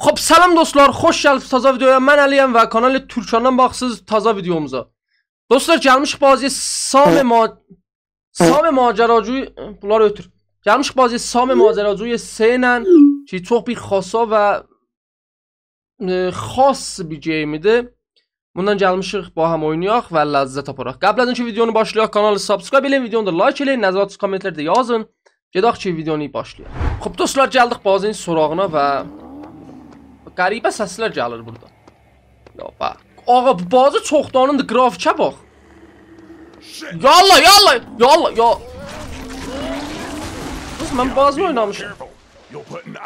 Xo'p, salam do'stlar, xush kelibsiz taza videoya. Men Aliyam ve kanalı Türkandan baxsız taza videomuza. Dostlar, gelmiş bazı Sami maceracı bunlar ötür. Gelmiş bazı Sami maceracı seynen ki çok bir xasa ve xas bir game'dir. Bundan gəlmişik, bu ham oynayaq və ləzzət aparaq. Qəblədən ki videonu başlayaq, kanalı subscribe eləyin, videonu da like eləyin, nəzərat kommentlərdə yazın. Gedək ki videonu başlayaq. Xo'p dostlar, gəldik bazının sorağına və qəribə səslər gəlir burada. Ya bax. Ağa bu bazı çoxdanındır, grafikə bax. Yalla. Kız mən bazı oynamışım.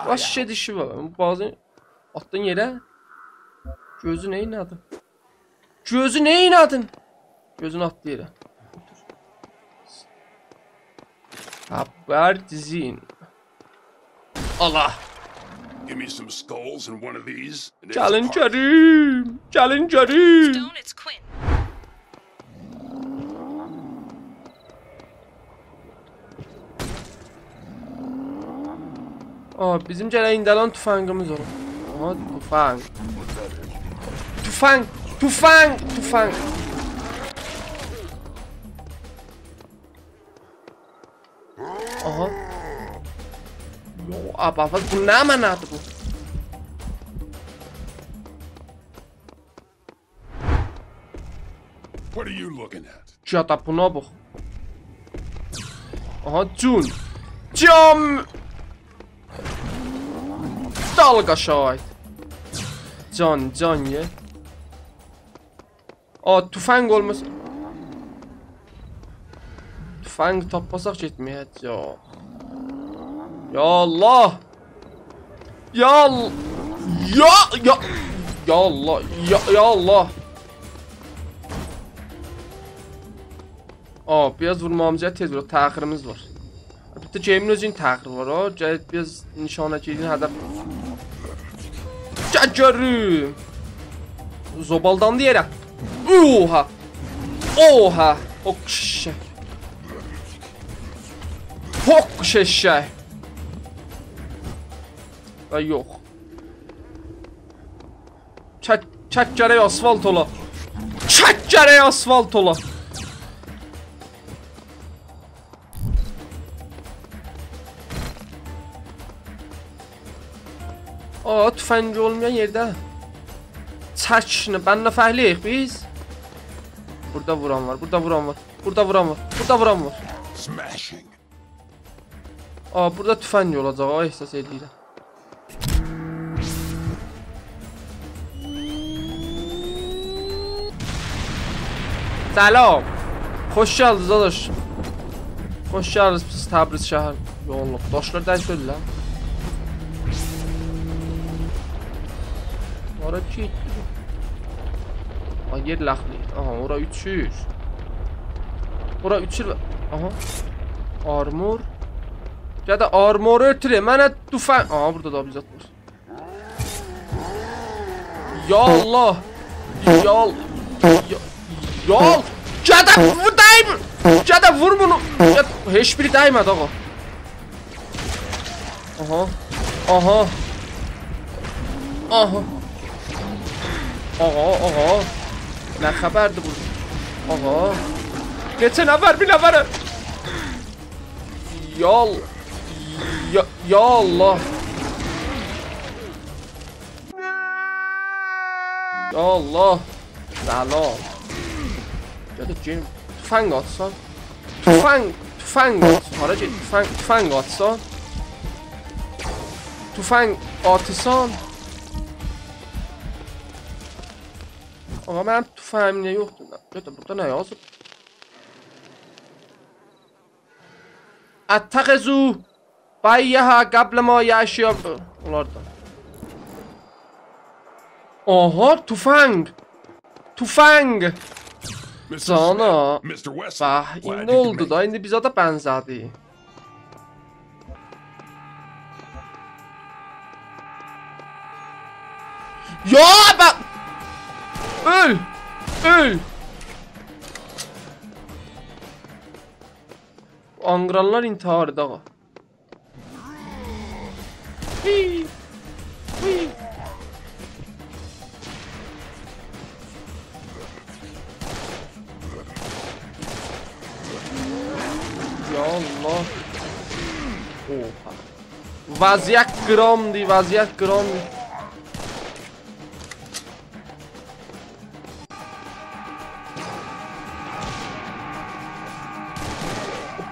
Baş şey dişi var. Bazı attın yerə. Gözü neyin adı? Gözü neyin adın? Gözünü attı yere. Haber dizin. Allah. Give me some skulls and one of these. Challenge'ım. Challenge'ım. Aa, bizim gələyin dəlan tüfəngimiz olur. Aha, tüfəng. Tüfəng. Aha. Yo, abi bu nə mənadır bu? What are you looking at? Cata buna bax. Aha, Cam. Dalga şahit. Can ye. Aa, tüfəng olmasın. Tüfəng tapmasaq getməyəcək. Ya Allah. Ya Allah. Aa, biraz vurmamıza tez var. Təxirimiz var. Bir də game'in özünün təxiri var. O, gəlib biraz nişana girdin hədəf. Görüm. Zobaldan deyərəm. Oha. Ok şeşək. Və yox. Çək gərək asfalt ola. Aa, tüfəngi olmayan yerdə. Çəkini, bənlə fəhliyik biz. Burada vuran var. Smashing. Aa, burada tüfəng olacaq, o ehsas edirəm. Salam. Xoş gəldiniz adaş. Xoş gəldiniz biz Təbriz şəhər. Yolluk. Daşlar dərs ödülər. Ora ki. Aa, yer laxli. Aha, ora 300. Ora 300. Aha. Armor. Ya da armor ötürü. Mənə tüfəng. Aha, burada da bizat var. Ya Allah. Cada vur bunu. Heç biri dəymədi ağa. Aha. Nə xəbərdir bu? Ağa. Neçə nəfər, bir nəfərə. Ya Allah. Ya Allah. Salam. Gədə gel. Tüfəng atsan. Tüfəng atsan. Hara get? Tüfəng atsan. Tüfəng atsan. Ağa, mənim tüfəngim niyə yoxdur? Gədə, burada nə yazıb? Ətəxəzu bayyəha qəbləmə yaşayab. Onlardan. Aha, tüfəng. Cana. Bax, indi oldu da, indi bizə də bənzədi. Ya bak. Öl. Angranlar intihar edə ağa. Vaziyet gramdı, vaziyet gramdı.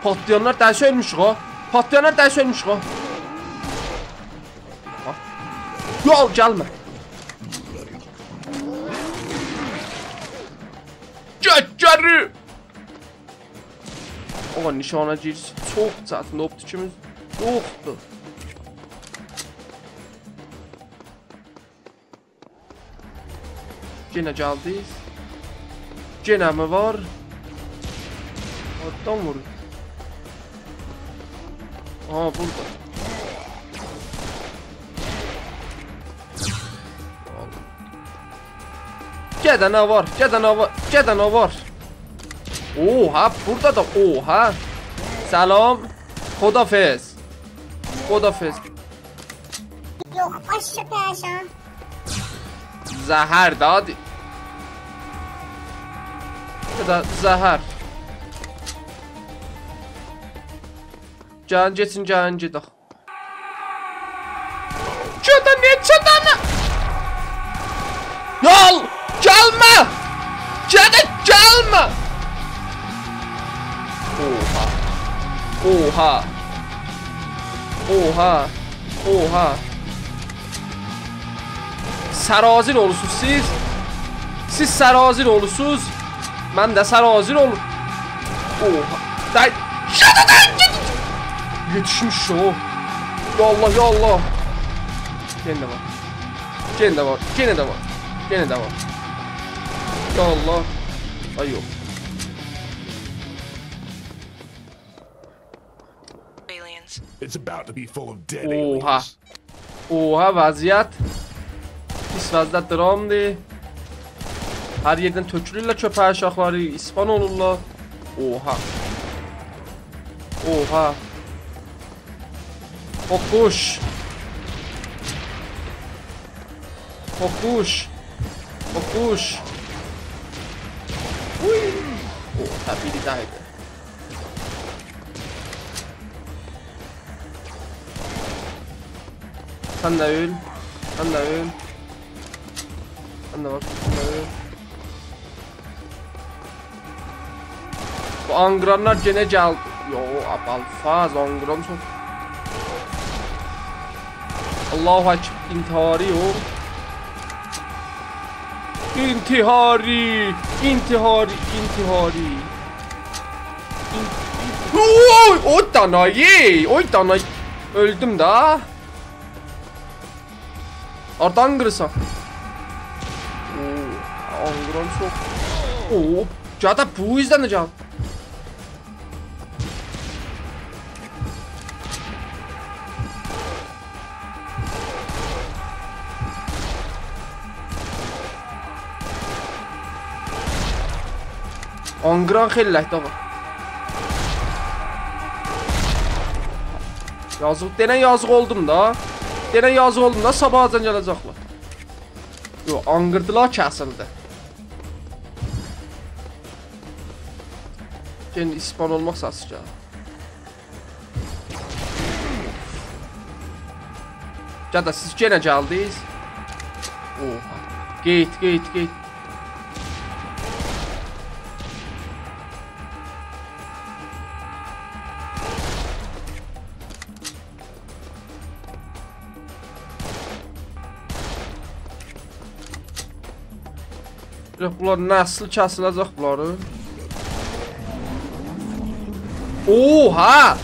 Patlayanlar dərsi ölmüş o. Patlayanlar dərsi ölmüş o. Yol gəlmə. Geri. Oğa nişana girisi çox çətin optikimiz yoxdur. Yenə gəldik. Yenə mi var? Oradan vurur. Aha burada. Gedə nə var? Gedə nə var? Gedə nə var? Oha burada da oha. Salam. Xodafez. Xodafez. Yox, aşağı pəyəşan. Zəhər dadı. Ya da zəhər. Gəlin geçin, gəlin gedək. Gədə neçə dənə? Yol! Gəlmə! Gədə gəlmə! Oha. Oha. Oha. Oha. Sərazir olursunuz siz. Siz sərazir olursunuz. Mən də sərazir olur. Oha. Day. Yetişmiş o. Ya Allah ya Allah. Gene de var. Gene de var. Gene de var. Gene de var. Ya Allah. Ay yok. It's about to be full of dead Oha. aliens. Oha vəziyyət. Pis vəziyyət dramdır. Hər yerdən tökülürlər köpək aşağıları, ispan olurlar. Oha. Oha. Fokuş. Fokuş. Fokuş. Oha biri daydı. Sen de öl. Sen de öl. Sen de bak. Sen de öl. Bu angranlar gene geldi. Yo abalfaz angran çok. Allahu Ekber intihari o. İntihari. İntihari. İntihari. Oy! O danayı. Oy danayı. Öldüm da. Oradan kırırsan. Oo, angran çok. Oo, zaten bu yüzden de can. Angran xeyli ləhdə var. Yazıq, denən yazıq oldum da. Denən yazıq oldum da, sabahcan gələcəklər. Yo, angırdılar, kəsildi. Gene ispan olmaq səsi gəlir. Gədə, siz gene gəldiniz. Oha. Geyt, geyt, geyt. Bunlar nəsli kəsiləcək bunları. Oha!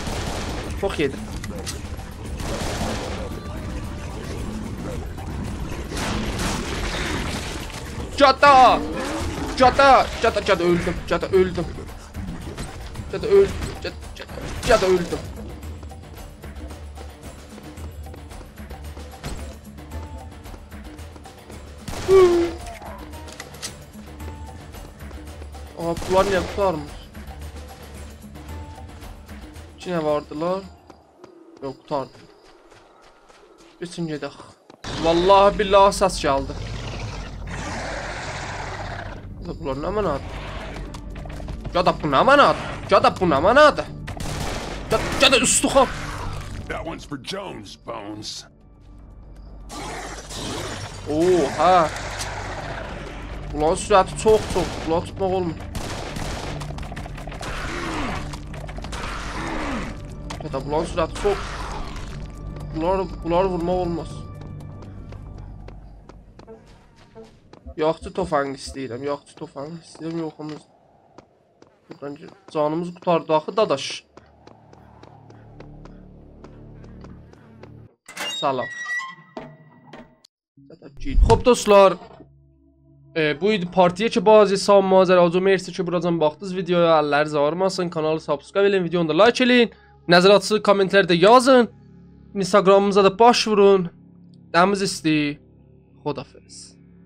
Çox yedim. Cata! Cata! Cata, cata öldüm. Cata öldüm. Cata öldüm. Cata öldüm. Aha bunlar niye tutarmış? İçine vardılar. Yok tutardı. Geçin gedək. Vallahi billahi səs gəldi. Bunlar nə mənadır? Cada bu nə mənadır? Cada bu nə mənadır? Cada üstüxan. That one's for Jones, Bones. Oha. Ulan sürəti çox. Bunları tutmaq olmur. Hatta bunların sürəti çox. Bunları vurmaq olmaz. Yaxçı tofang istəyirəm. Yoxumuz. Buradan canımız qutardı axı dadaş. Salam. Xo'p do'stlar, bu idi partiya ki bazı son macəra. Mersi ki buradan baxdınız videoya. Əlləriniz ağrımasın. Kanalı subscribe edin, videonu da like edin. Nəzəratınızı kommentlərdə yazın. Instagramımıza da baş vurun. Dəmiz isti. Xodafəz.